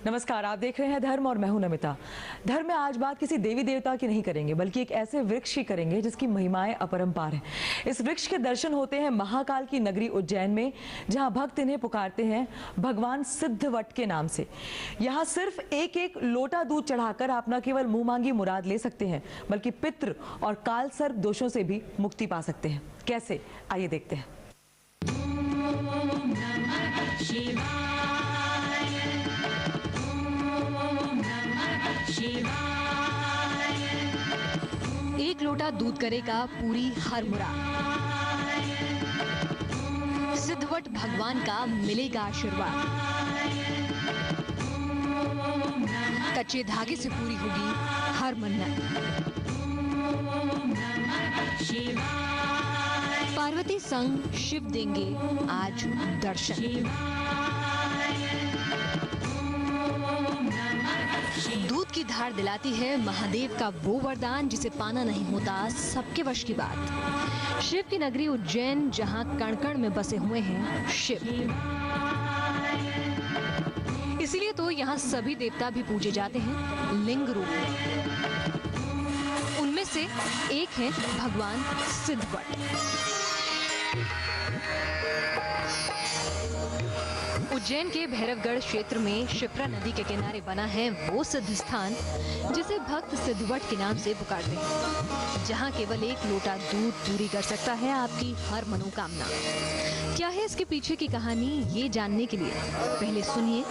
नमस्कार, आप देख रहे हैं धर्म और मैं हूं नमिता। धर्म में आज बात किसी देवी देवता की नहीं करेंगे, बल्कि एक ऐसे वृक्ष की करेंगे जिसकी महिमाएं अपरंपार हैं। इस वृक्ष के दर्शन होते हैं महाकाल की नगरी उज्जैन में, जहां भक्त इन्हें पुकारते हैं भगवान सिद्धवट के नाम से। यहाँ सिर्फ एक एक लोटा दूध चढ़ाकर आप न केवल मुंह मांगी मुराद ले सकते हैं, बल्कि पितृ और काल सर्प दोषों से भी मुक्ति पा सकते हैं। कैसे, आइए देखते हैं। एक लोटा दूध करेगा पूरी हर मुराद। सिद्धवट भगवान का मिलेगा आशीर्वाद। कच्चे धागे से पूरी होगी हर मन्नत। पार्वती संग शिव देंगे आज दर्शन। दूध की धार दिलाती है महादेव का वो वरदान जिसे पाना नहीं होता सबके वश की बात। शिव की नगरी उज्जैन, जहां कण कण में बसे हुए हैं शिव, इसीलिए तो यहाँ सभी देवता भी पूजे जाते हैं लिंग रूप में। उनमें से एक है भगवान सिद्धवट। उज्जैन के भैरवगढ़ क्षेत्र में शिप्रा नदी के किनारे बना है वो सिद्ध स्थान जिसे भक्त सिद्धवट के नाम से पुकारते हैं, जहां केवल एक लोटा दूध पूरी कर सकता है आपकी हर मनोकामना। क्या है इसके पीछे की कहानी, ये जानने के लिए पहले सुनिए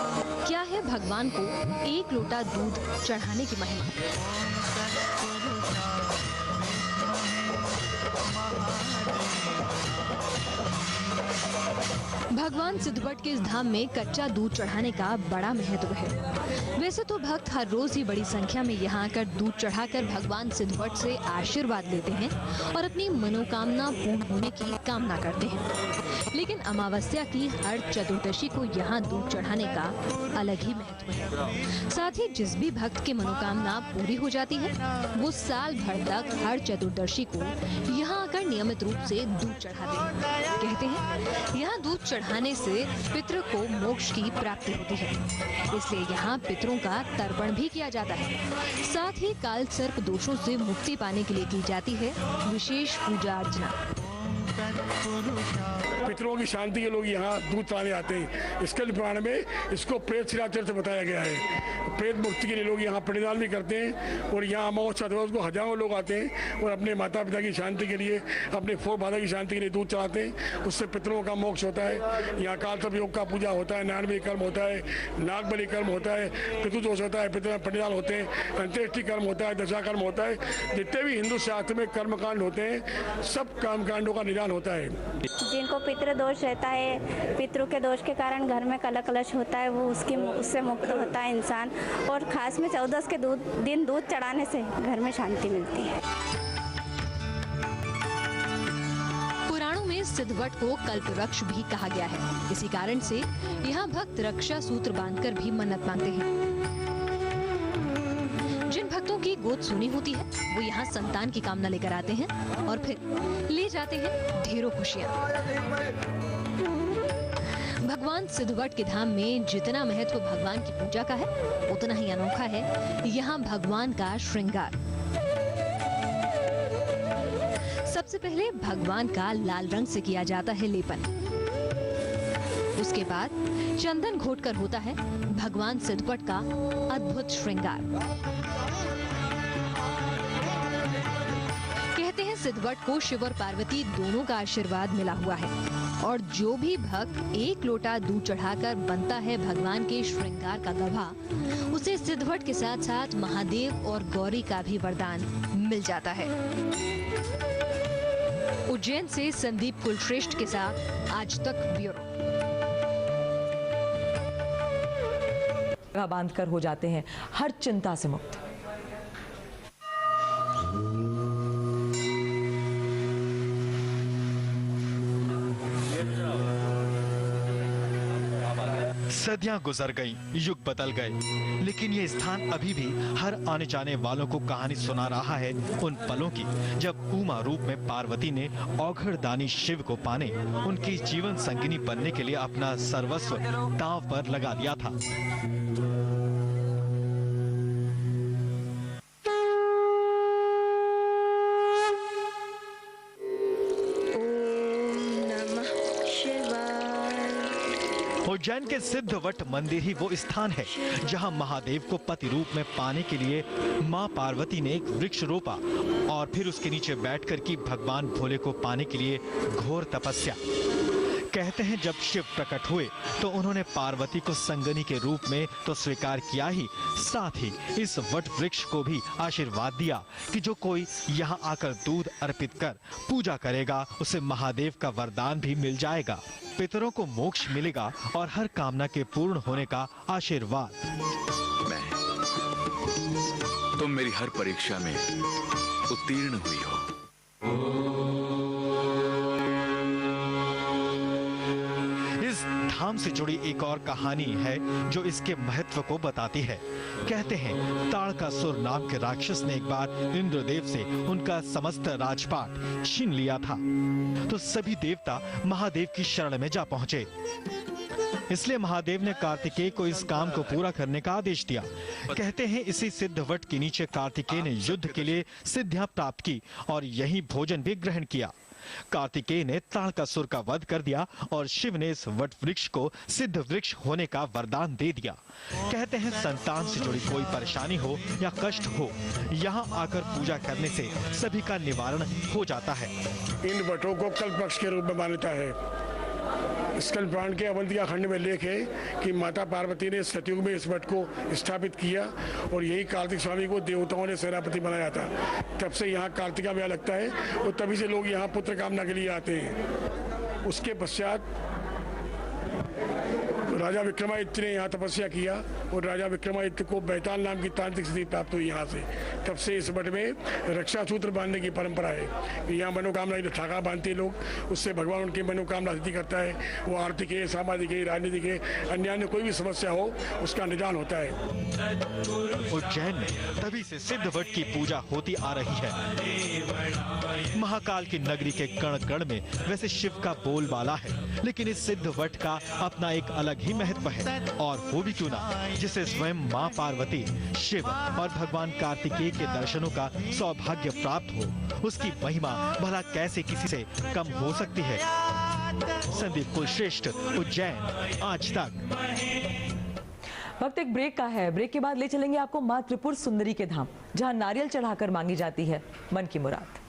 क्या है भगवान को एक लोटा दूध चढ़ाने की महिमा। भगवान सिद्धवट के इस धाम में कच्चा दूध चढ़ाने का बड़ा महत्व है। वैसे तो भक्त हर रोज ही बड़ी संख्या में यहाँ आकर दूध चढ़ाकर भगवान सिद्धवट से आशीर्वाद लेते हैं और अपनी मनोकामना पूर्ण होने की कामना करते हैं, लेकिन अमावस्या की हर चतुर्दशी को यहाँ दूध चढ़ाने का अलग ही महत्व है। साथ ही जिस भी भक्त की मनोकामना पूरी हो जाती है, वो साल भर तक हर चतुर्दशी को यहाँ आकर नियमित रूप से दूध चढ़ाते हैं। कहते हैं यहाँ दूध चढ़ाने से पितृ को मोक्ष की प्राप्ति होती है, इसलिए यहाँ पितरों का तर्पण भी किया जाता है। साथ ही काल सर्प दोषों से मुक्ति पाने के लिए की जाती है विशेष पूजा अर्चना। पितरों की शांति के लोग यहाँ दूध चढ़ाने आते हैं। इसके पुराण में इसको प्रेत शिलाचर से बताया गया है। प्रेत मुक्ति के लिए लोग यहाँ प्रणिधान भी करते हैं और यहाँ अमावस्या दिवस को हजारों लोग आते हैं और अपने माता पिता की शांति के लिए, अपने फोर फादर की शांति के लिए दूध चढ़ाते हैं। उससे पितरों का मोक्ष होता है। यहाँ काल सर्प योग का पूजा होता है, नारायण कर्म होता है, नाग बलि कर्म होता है, पितृदोष होता है, पितृ प्रणिधान होते हैं, अंत्येष्टि कर्म होता है, दशा कर्म होता है। जितने भी हिंदू शास्त्र में कर्मकांड होते हैं, सब कर्मकांडों का निदान होता है। जिनको पितृ दोष रहता है, पितरों के दोष के कारण घर में कलह कलश होता है, वो उससे मुक्त होता है इंसान। और खास में 14 के दिन दूध चढ़ाने से घर में शांति मिलती है। पुराणों में सिद्धवट को कल्पवृक्ष भी कहा गया है। इसी कारण से यहाँ भक्त रक्षा सूत्र बांधकर भी मन्नत मांगते हैं। जिन भक्तों की गोद सुनी होती है वो यहाँ संतान की कामना लेकर आते हैं और फिर ले जाते हैं ढेरों खुशियाँ। भगवान सिद्धवट के धाम में जितना महत्व भगवान की पूजा का है, उतना ही अनोखा है यहाँ भगवान का श्रृंगार। सबसे पहले भगवान का लाल रंग से किया जाता है लेपन। उसके बाद चंदन घोटकर होता है भगवान सिद्धवट का अद्भुत श्रृंगार। कहते हैं सिद्धवट को शिव और पार्वती दोनों का आशीर्वाद मिला हुआ है और जो भी भक्त एक लोटा दूध चढ़ाकर बनता है भगवान के श्रृंगार का गवाह, उसे सिद्धवट के साथ साथ महादेव और गौरी का भी वरदान मिल जाता है। उज्जैन से संदीप कुलश्रेष्ठ के साथ आज तक ब्यूरो। बांधकर हो जाते हैं हर चिंता से मुक्त। सदियां गुजर गईं, युग बदल गए, लेकिन ये स्थान अभी भी हर आने जाने वालों को कहानी सुना रहा है उन पलों की जब उमा रूप में पार्वती ने औघड़ दानी शिव को पाने उनकी जीवन संगिनी बनने के लिए अपना सर्वस्व दांव पर लगा दिया था। उज्जैन के सिद्धवट मंदिर ही वो स्थान है जहां महादेव को पति रूप में पाने के लिए मां पार्वती ने एक वृक्ष रोपा और फिर उसके नीचे बैठकर की भगवान भोले को पाने के लिए घोर तपस्या। कहते हैं जब शिव प्रकट हुए तो उन्होंने पार्वती को संगनी के रूप में तो स्वीकार किया ही, साथ ही इस वट वृक्ष को भी आशीर्वाद दिया कि जो कोई यहाँ आकर दूध अर्पित कर पूजा करेगा उसे महादेव का वरदान भी मिल जाएगा, पितरों को मोक्ष मिलेगा और हर कामना के पूर्ण होने का आशीर्वाद। तुम मेरी हर परीक्षा में उत्तीर्ण हुई हो। इस धाम से जुड़ी एक और कहानी है जो इसके महत्व को बताती है। कहते हैं ताड़कासुर नाम के राक्षस ने एक बार इंद्रदेव से उनका समस्त राजपाट छीन लिया था, तो सभी देवता महादेव की शरण में जा पहुंचे। इसलिए महादेव ने कार्तिकेय को इस काम को पूरा करने का आदेश दिया। कहते हैं इसी सिद्धवट के नीचे कार्तिकेय ने युद्ध के लिए सिद्धियां प्राप्त की और यही भोजन भी ग्रहण किया। कार्तिकेय ने ताड़कासुर का वध कर दिया और शिव ने इस वट वृक्ष को सिद्ध वृक्ष होने का वरदान दे दिया। कहते हैं संतान से जुड़ी कोई परेशानी हो या कष्ट हो, यहाँ आकर पूजा करने से सभी का निवारण हो जाता है। इन वटों को कल्प वृक्ष के रूप में मान्यता है। स्कंद पुराण के अवंतिका खंड में लेख है कि माता पार्वती ने सतयुग में इस वट को स्थापित किया और यही कार्तिक स्वामी को देवताओं ने सेनापति बनाया था। तब से यहाँ कार्तिका मेला लगता है और तभी से लोग यहाँ पुत्र कामना के लिए आते हैं। उसके पश्चात राजा विक्रमादित्य ने यहाँ तपस्या किया और राजा विक्रमादित्य को बैताल नाम की तांत्रिक सिद्धि प्राप्त हुई यहाँ से। तब से इस वट में रक्षा सूत्र बांधने की परंपरा है कि यहाँ मनोकामना की धागा बांधते हैं लोग, उससे भगवान उनकी मनोकामना सिद्धि करता है। वो आर्थिक है, सामाजिक है, राजनीतिक है, अन्य कोई भी समस्या हो उसका निदान होता है। उज्जैन में तभी से सिद्धवट की पूजा होती आ रही है। महाकाल की नगरी के कण कण में वैसे शिव का बोलबाला है, लेकिन इस सिद्धवट का अपना एक अलग ही महत्व है। और वो भी क्यों ना, जिसे स्वयं मां पार्वती, शिव और भगवान कार्तिकेय के दर्शनों का सौभाग्य प्राप्त हो, उसकी महिमा भला कैसे किसी से कम हो सकती है। संदीप कुलश्रेष्ठ, उज्जैन, आज तक। वक्त एक ब्रेक का है। ब्रेक के बाद ले चलेंगे आपको मां त्रिपुर सुंदरी के धाम, जहां नारियल चढ़ाकर मांगी जाती है मन की मुराद।